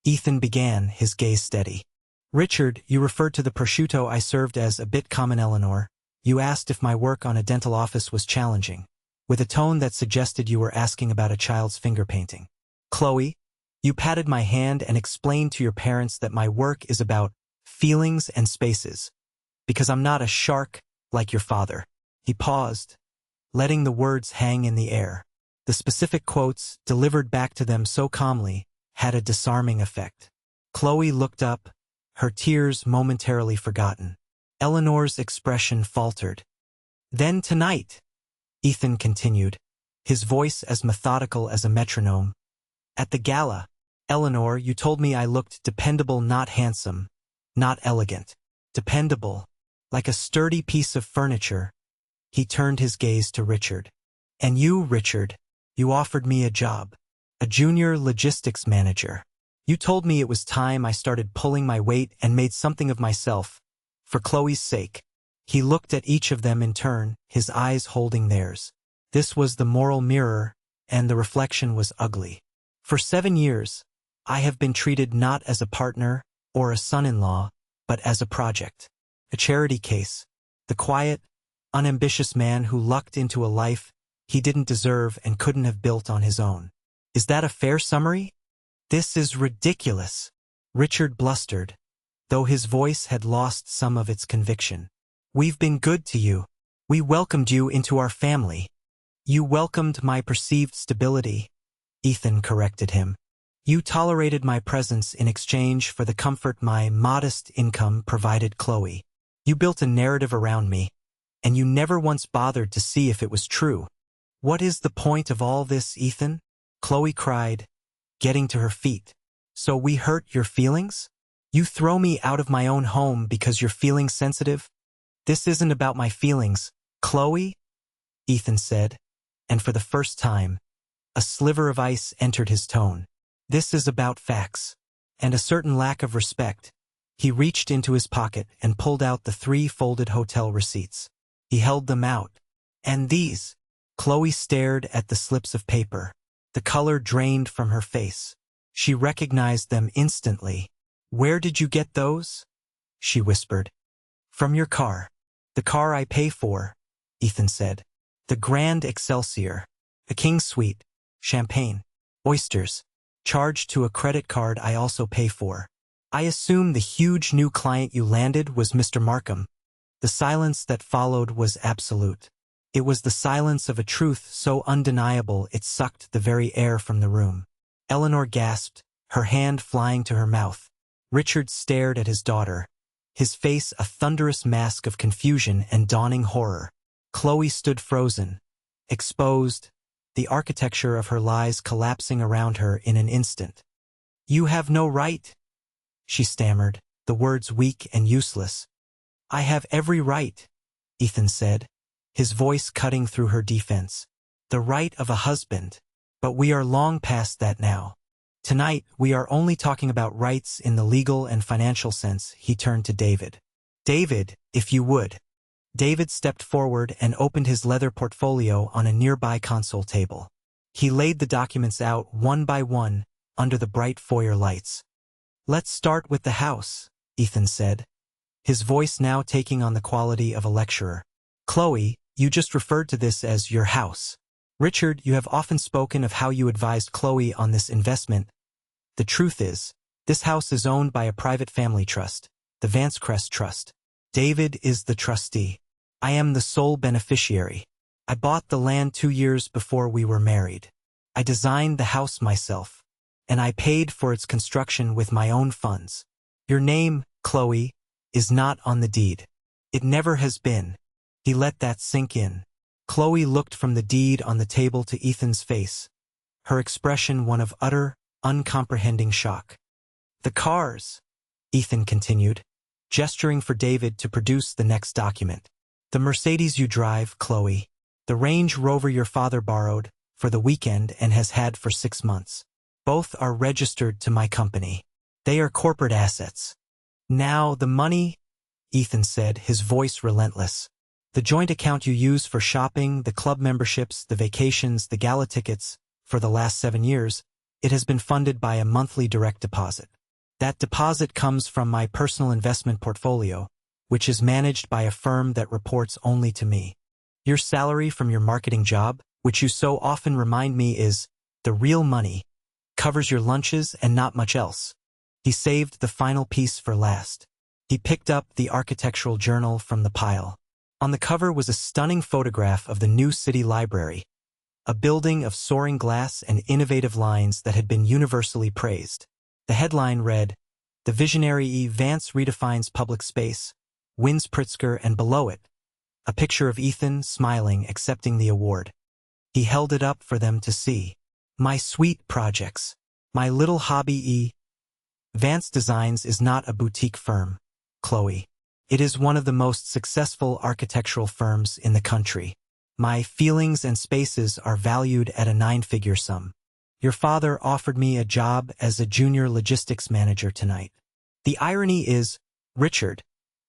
Ethan began, his gaze steady. "Richard, you referred to the prosciutto I served as a bit common. Eleanor. You asked if my work on a dental office was challenging, with a tone that suggested you were asking about a child's finger painting. Chloe, you patted my hand and explained to your parents that my work is about feelings and spaces, because I'm not a shark like your father." He paused, letting the words hang in the air. The specific quotes, delivered back to them so calmly, had a disarming effect. Chloe looked up, her tears momentarily forgotten. Eleanor's expression faltered. "Then tonight," Ethan continued, his voice as methodical as a metronome. "At the gala, Eleanor, you told me I looked dependable, not handsome, not elegant. Dependable, like a sturdy piece of furniture." He turned his gaze to Richard. "And you, Richard, you offered me a job, a junior logistics manager. You told me it was time I started pulling my weight and made something of myself, for Chloe's sake." He looked at each of them in turn, his eyes holding theirs. This was the moral mirror, and the reflection was ugly. "For 7 years, I have been treated not as a partner or a son-in-law, but as a project, a charity case, The quiet, unambitious man who lucked into a life he didn't deserve and couldn't have built on his own. Is that a fair summary? This is ridiculous, Richard blustered, though his voice had lost some of its conviction. We've been good to you. We welcomed you into our family. You welcomed my perceived stability, Ethan corrected him. You tolerated my presence in exchange for the comfort my modest income provided Chloe. You built a narrative around me, and you never once bothered to see if it was true. What is the point of all this, Ethan? Chloe cried, getting to her feet. So we hurt your feelings? You throw me out of my own home because you're feeling sensitive? This isn't about my feelings, Chloe, Ethan said, and for the first time, a sliver of ice entered his tone. This is about facts, and a certain lack of respect. He reached into his pocket and pulled out the 3 folded hotel receipts. He held them out. And these? Chloe stared at the slips of paper. The color drained from her face. She recognized them instantly. Where did you get those? She whispered. From your car. The car I pay for, Ethan said. The Grand Excelsior. A king suite. Champagne. Oysters. Charged to a credit card I also pay for. I assume the huge new client you landed was Mr. Markham. The silence that followed was absolute. It was the silence of a truth so undeniable it sucked the very air from the room. Eleanor gasped, her hand flying to her mouth. Richard stared at his daughter, his face a thunderous mask of confusion and dawning horror. Chloe stood frozen, exposed, the architecture of her lies collapsing around her in an instant. You have no right, she stammered, the words weak and useless. I have every right, Ethan said, his voice cutting through her defense. The right of a husband. But we are long past that now. Tonight, we are only talking about rights in the legal and financial sense. He turned to David. David, if you would. David stepped forward and opened his leather portfolio on a nearby console table. He laid the documents out one by one under the bright foyer lights. Let's start with the house, Ethan said, his voice now taking on the quality of a lecturer. Chloe, you just referred to this as your house. Richard, you have often spoken of how you advised Chloe on this investment. The truth is, this house is owned by a private family trust, the Vancecrest Trust. David is the trustee. I am the sole beneficiary. I bought the land 2 years before we were married. I designed the house myself, and I paid for its construction with my own funds. Your name, Chloe, is not on the deed. It never has been. He let that sink in. Chloe looked from the deed on the table to Ethan's face, her expression one of utter, uncomprehending shock. The cars, Ethan continued, gesturing for David to produce the next document. The Mercedes you drive, Chloe. The Range Rover your father borrowed for the weekend and has had for 6 months. Both are registered to my company. They are corporate assets. Now the money, Ethan said, his voice relentless. The joint account you use for shopping, the club memberships, the vacations, the gala tickets, for the last 7 years, it has been funded by a monthly direct deposit. That deposit comes from my personal investment portfolio, which is managed by a firm that reports only to me. Your salary from your marketing job, which you so often remind me is the real money, covers your lunches and not much else. He saved the final piece for last. He picked up the architectural journal from the pile. On the cover was a stunning photograph of the new city library, a building of soaring glass and innovative lines that had been universally praised. The headline read, "The visionary E. Vance redefines public space, wins Pritzker," and below it, a picture of Ethan smiling, accepting the award. He held it up for them to see. My sweet projects, my little hobby E. Vance Designs is not a boutique firm, Chloe. It is one of the most successful architectural firms in the country. My feelings and spaces are valued at a 9-figure sum. Your father offered me a job as a junior logistics manager tonight. The irony is, Richard,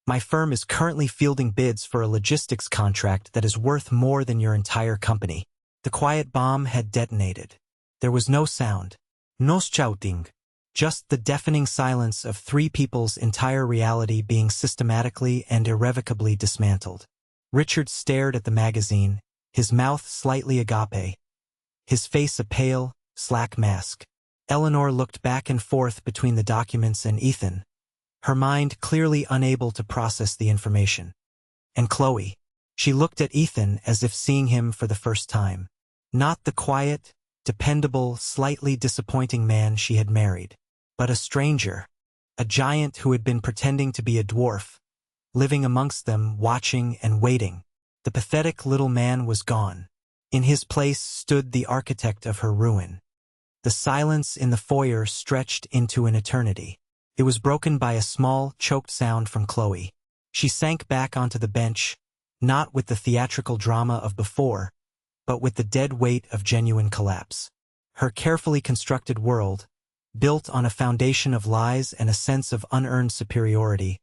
my firm is currently fielding bids for a logistics contract that is worth more than your entire company. The quiet bomb had detonated. There was no sound, no shouting, Just the deafening silence of three people's entire reality being systematically and irrevocably dismantled. Richard stared at the magazine, his mouth slightly agape, his face a pale, slack mask. Eleanor looked back and forth between the documents and Ethan, her mind clearly unable to process the information. And Chloe. She looked at Ethan as if seeing him for the first time. Not the quiet, dependable, slightly disappointing man she had married, but a stranger, a giant who had been pretending to be a dwarf, living amongst them, watching and waiting. The pathetic little man was gone. In his place stood the architect of her ruin. The silence in the foyer stretched into an eternity. It was broken by a small, choked sound from Chloe. She sank back onto the bench, not with the theatrical drama of before, but with the dead weight of genuine collapse. Her carefully constructed world, built on a foundation of lies and a sense of unearned superiority,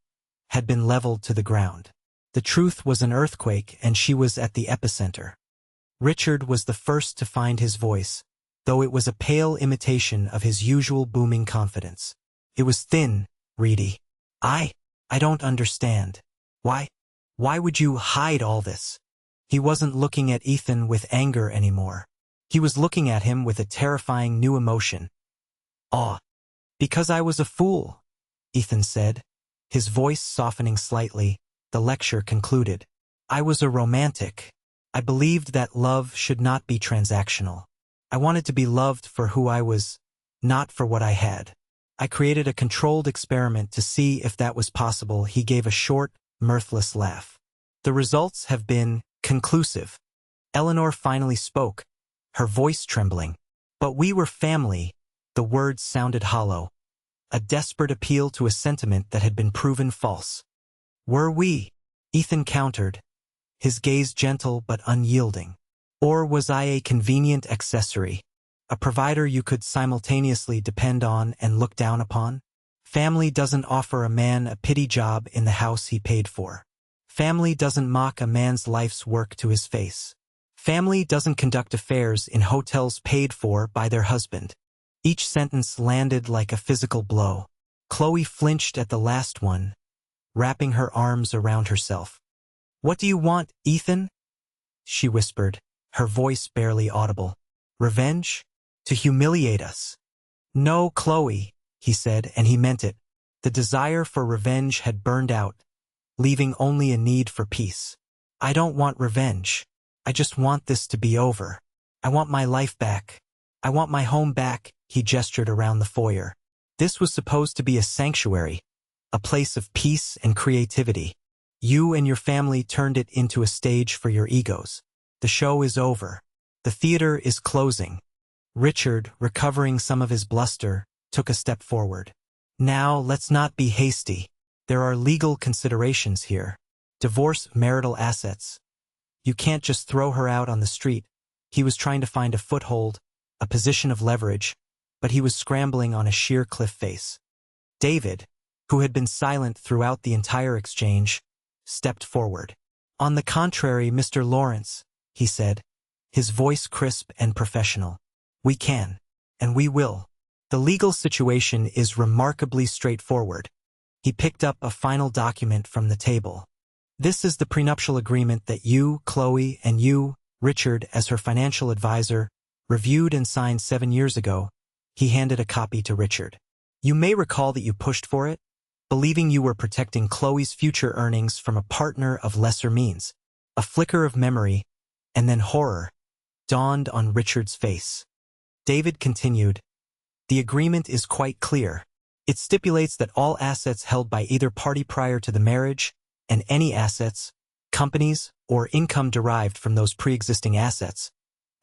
had been leveled to the ground. The truth was an earthquake, and she was at the epicenter. Richard was the first to find his voice, though it was a pale imitation of his usual booming confidence. It was thin, reedy. I don't understand. Why would you hide all this? He wasn't looking at Ethan with anger anymore. He was looking at him with a terrifying new emotion. Awe. Because I was a fool, Ethan said, his voice softening slightly. The lecture concluded. I was a romantic. I believed that love should not be transactional. I wanted to be loved for who I was, not for what I had. I created a controlled experiment to see if that was possible. He gave a short, mirthless laugh. The results have been conclusive. Eleanor finally spoke, her voice trembling. But we were family. The words sounded hollow, a desperate appeal to a sentiment that had been proven false. Were we? Ethan countered, his gaze gentle but unyielding. Or was I a convenient accessory, a provider you could simultaneously depend on and look down upon? Family doesn't offer a man a pity job in the house he paid for. Family doesn't mock a man's life's work to his face. Family doesn't conduct affairs in hotels paid for by their husband. Each sentence landed like a physical blow. Chloe flinched at the last one, wrapping her arms around herself. What do you want, Ethan? She whispered, her voice barely audible. Revenge? To humiliate us? No, Chloe, he said, and he meant it. The desire for revenge had burned out, leaving only a need for peace. I don't want revenge. I just want this to be over. I want my life back. I want my home back, he gestured around the foyer. This was supposed to be a sanctuary, a place of peace and creativity. You and your family turned it into a stage for your egos. The show is over. The theater is closing. Richard, recovering some of his bluster, took a step forward. Now, let's not be hasty. There are legal considerations here. Divorce, marital assets. You can't just throw her out on the street. He was trying to find a foothold, a position of leverage, but he was scrambling on a sheer cliff face. David, who had been silent throughout the entire exchange, stepped forward. On the contrary, Mr. Lawrence, he said, his voice crisp and professional. We can, and we will. The legal situation is remarkably straightforward. He picked up a final document from the table. This is the prenuptial agreement that you, Chloe, and you, Richard, as her financial advisor, reviewed and signed 7 years ago. He handed a copy to Richard. You may recall that you pushed for it, believing you were protecting Chloe's future earnings from a partner of lesser means. A flicker of memory, and then horror, dawned on Richard's face. David continued, the agreement is quite clear. It stipulates that all assets held by either party prior to the marriage, and any assets, companies, or income derived from those pre-existing assets,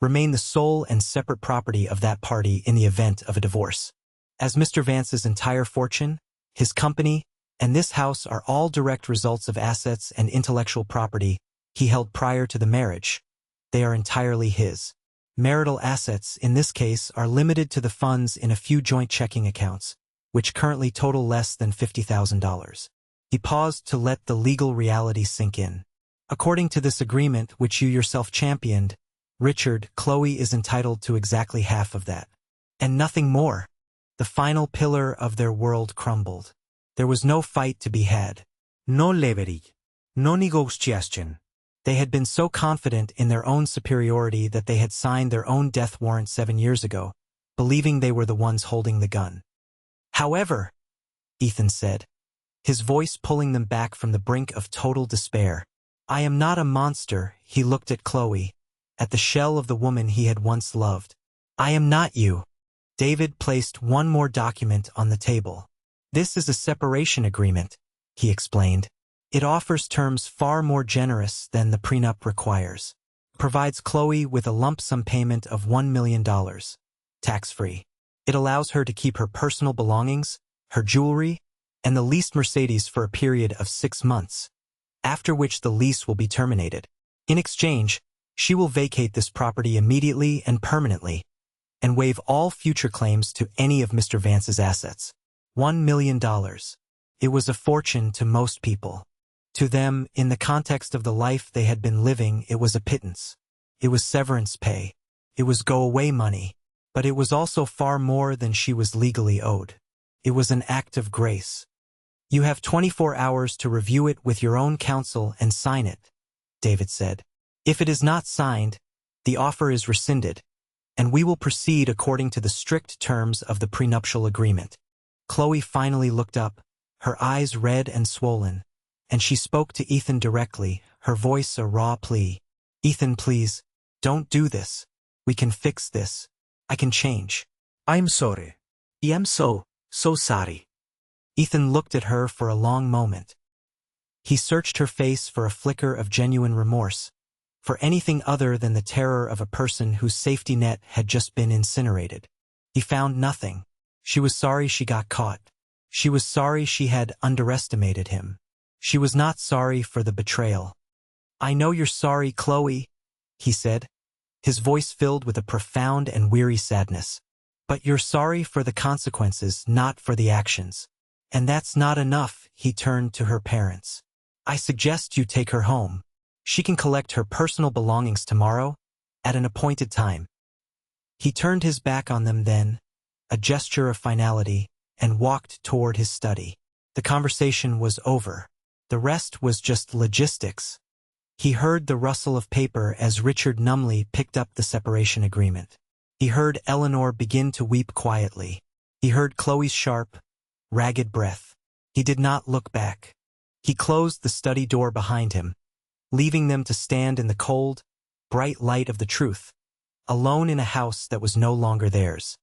remain the sole and separate property of that party in the event of a divorce. As Mr. Vance's entire fortune, his company, and this house are all direct results of assets and intellectual property he held prior to the marriage. They are entirely his. Marital assets, in this case, are limited to the funds in a few joint checking accounts, which currently total less than $50,000. He paused to let the legal reality sink in. According to this agreement, which you yourself championed, Richard, Chloe is entitled to exactly half of that. And nothing more. The final pillar of their world crumbled. There was no fight to be had. No leverage. No negotiation. They had been so confident in their own superiority that they had signed their own death warrant 7 years ago, believing they were the ones holding the gun. However, Ethan said, his voice pulling them back from the brink of total despair, I am not a monster. He looked at Chloe, at the shell of the woman he had once loved. I am not you. David placed one more document on the table. This is a separation agreement, he explained. It offers terms far more generous than the prenup requires. Provides Chloe with a lump sum payment of $1 million, tax-free. It allows her to keep her personal belongings, her jewelry, and the leased Mercedes for a period of 6 months, after which the lease will be terminated. In exchange, she will vacate this property immediately and permanently, and waive all future claims to any of Mr. Vance's assets. $1 million. It was a fortune to most people. To them, in the context of the life they had been living, it was a pittance. It was severance pay. It was go-away money. But it was also far more than she was legally owed. It was an act of grace. You have 24 hours to review it with your own counsel and sign it, David said. If it is not signed, the offer is rescinded, and we will proceed according to the strict terms of the prenuptial agreement. Chloe finally looked up, her eyes red and swollen, and she spoke to Ethan directly, her voice a raw plea. Ethan, please, don't do this. We can fix this. I can change. I'm sorry. I am so sorry. Ethan looked at her for a long moment. He searched her face for a flicker of genuine remorse, for anything other than the terror of a person whose safety net had just been incinerated. He found nothing. She was sorry she got caught. She was sorry she had underestimated him. She was not sorry for the betrayal. I know you're sorry, Chloe, he said, his voice filled with a profound and weary sadness. But you're sorry for the consequences, not for the actions. And that's not enough, he turned to her parents. I suggest you take her home. She can collect her personal belongings tomorrow, at an appointed time. He turned his back on them then, a gesture of finality, and walked toward his study. The conversation was over. The rest was just logistics. He heard the rustle of paper as Richard numbly picked up the separation agreement. He heard Eleanor begin to weep quietly. He heard Chloe's sharp, ragged breath. He did not look back. He closed the study door behind him, leaving them to stand in the cold, bright light of the truth, alone in a house that was no longer theirs.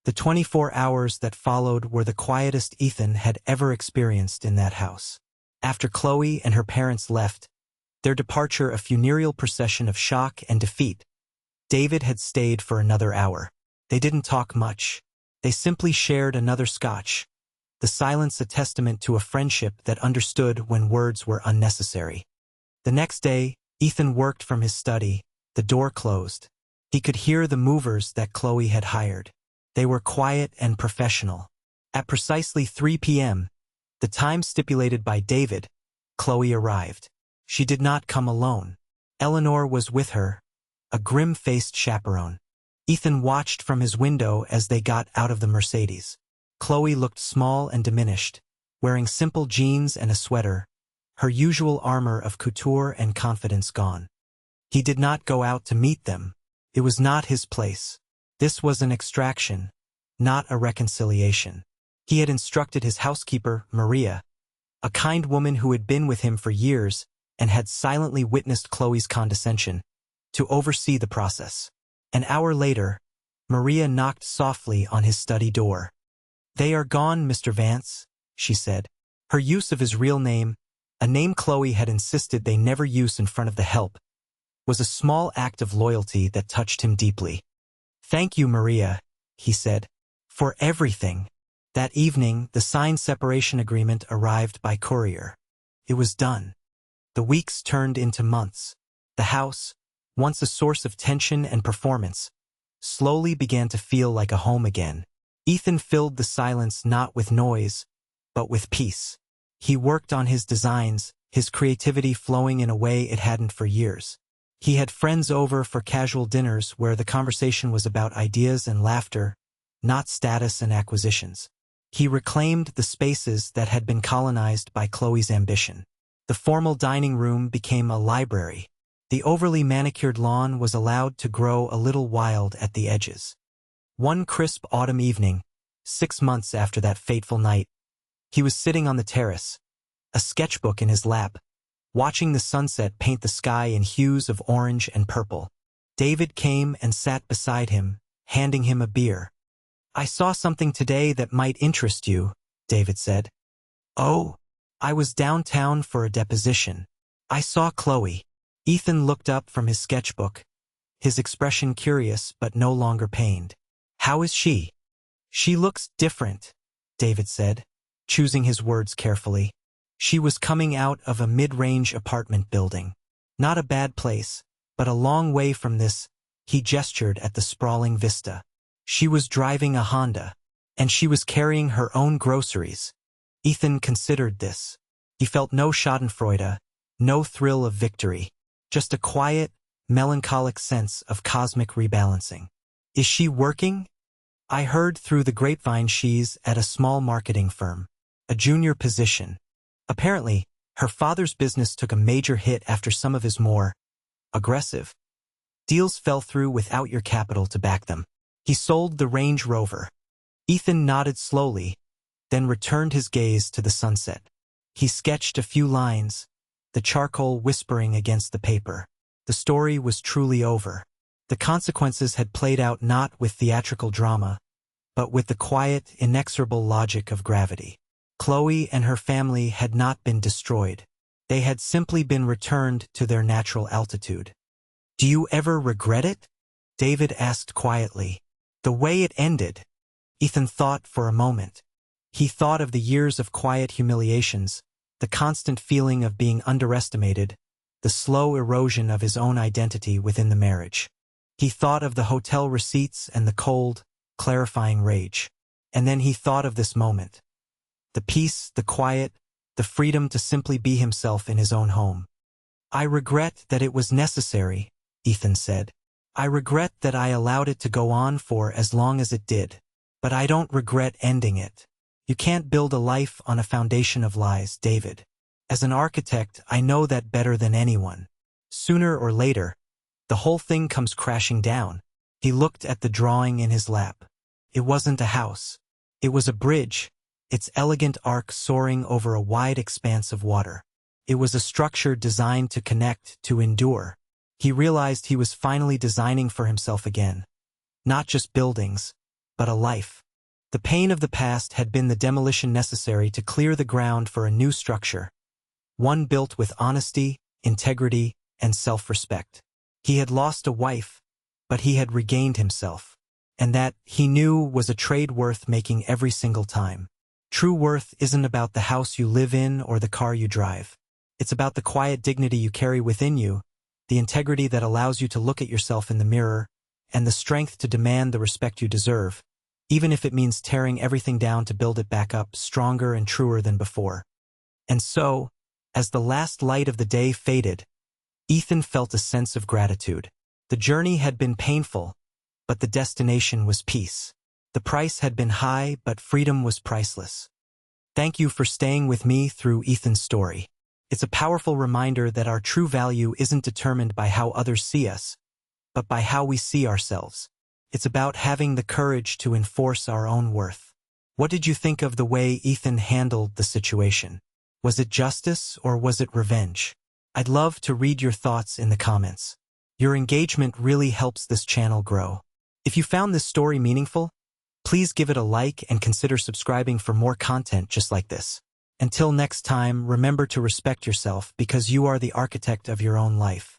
The 24 hours that followed were the quietest Ethan had ever experienced in that house. After Chloe and her parents left, their departure a funereal procession of shock and defeat, David had stayed for another hour. They didn't talk much. They simply shared another scotch, the silence a testament to a friendship that understood when words were unnecessary. The next day, Ethan worked from his study, the door closed. He could hear the movers that Chloe had hired. They were quiet and professional. At precisely 3 p.m., the time stipulated by David, Chloe arrived. She did not come alone. Eleanor was with her, a grim-faced chaperone. Ethan watched from his window as they got out of the Mercedes. Chloe looked small and diminished, wearing simple jeans and a sweater, her usual armor of couture and confidence gone. He did not go out to meet them. It was not his place. This was an extraction, not a reconciliation. He had instructed his housekeeper, Maria, a kind woman who had been with him for years and had silently witnessed Chloe's condescension, to oversee the process. An hour later, Maria knocked softly on his study door. "They are gone, Mr. Vance," she said. Her use of his real name, a name Chloe had insisted they never use in front of the help, was a small act of loyalty that touched him deeply. "Thank you, Maria," he said, "for everything." That evening, the signed separation agreement arrived by courier. It was done. The weeks turned into months. The house, once a source of tension and performance, slowly began to feel like a home again. Ethan filled the silence not with noise, but with peace. He worked on his designs, his creativity flowing in a way it hadn't for years. He had friends over for casual dinners where the conversation was about ideas and laughter, not status and acquisitions. He reclaimed the spaces that had been colonized by Chloe's ambition. The formal dining room became a library. The overly manicured lawn was allowed to grow a little wild at the edges. One crisp autumn evening, 6 months after that fateful night, he was sitting on the terrace, a sketchbook in his lap, watching the sunset paint the sky in hues of orange and purple. David came and sat beside him, handing him a beer. "I saw something today that might interest you," David said. "Oh, I was downtown for a deposition. I saw Chloe." Ethan looked up from his sketchbook, his expression curious but no longer pained. "How is she?" "She looks different," David said, choosing his words carefully. She was coming out of a mid-range apartment building. Not a bad place, but a long way from this. He gestured at the sprawling vista. She was driving a Honda, and she was carrying her own groceries. Ethan considered this. He felt no schadenfreude, no thrill of victory, just a quiet, melancholic sense of cosmic rebalancing. "Is she working?" "I heard through the grapevine she's at a small marketing firm, a junior position. Apparently, her father's business took a major hit after some of his more aggressive deals fell through without your capital to back them. He sold the Range Rover." Ethan nodded slowly, then returned his gaze to the sunset. He sketched a few lines, the charcoal whispering against the paper. The story was truly over. The consequences had played out not with theatrical drama, but with the quiet, inexorable logic of gravity. Chloe and her family had not been destroyed. They had simply been returned to their natural altitude. "Do you ever regret it?" David asked quietly. "The way it ended?" Ethan thought for a moment. He thought of the years of quiet humiliations, the constant feeling of being underestimated, the slow erosion of his own identity within the marriage. He thought of the hotel receipts and the cold, clarifying rage. And then he thought of this moment. The peace, the quiet, the freedom to simply be himself in his own home. "I regret that it was necessary," Ethan said. "I regret that I allowed it to go on for as long as it did. But I don't regret ending it." "You can't build a life on a foundation of lies, David. As an architect, I know that better than anyone. Sooner or later, the whole thing comes crashing down." He looked at the drawing in his lap. It wasn't a house. It was a bridge, its elegant arc soaring over a wide expanse of water. It was a structure designed to connect, to endure. He realized he was finally designing for himself again. Not just buildings, but a life. The pain of the past had been the demolition necessary to clear the ground for a new structure, one built with honesty, integrity, and self-respect. He had lost a wife, but he had regained himself. And that, he knew, was a trade worth making every single time. True worth isn't about the house you live in or the car you drive. It's about the quiet dignity you carry within you, the integrity that allows you to look at yourself in the mirror, and the strength to demand the respect you deserve, even if it means tearing everything down to build it back up stronger and truer than before. And so, as the last light of the day faded, Ethan felt a sense of gratitude. The journey had been painful, but the destination was peace. The price had been high, but freedom was priceless. Thank you for staying with me through Ethan's story. It's a powerful reminder that our true value isn't determined by how others see us, but by how we see ourselves. It's about having the courage to enforce our own worth. What did you think of the way Ethan handled the situation? Was it justice or was it revenge? I'd love to read your thoughts in the comments. Your engagement really helps this channel grow. If you found this story meaningful, please give it a like and consider subscribing for more content just like this. Until next time, remember to respect yourself because you are the architect of your own life.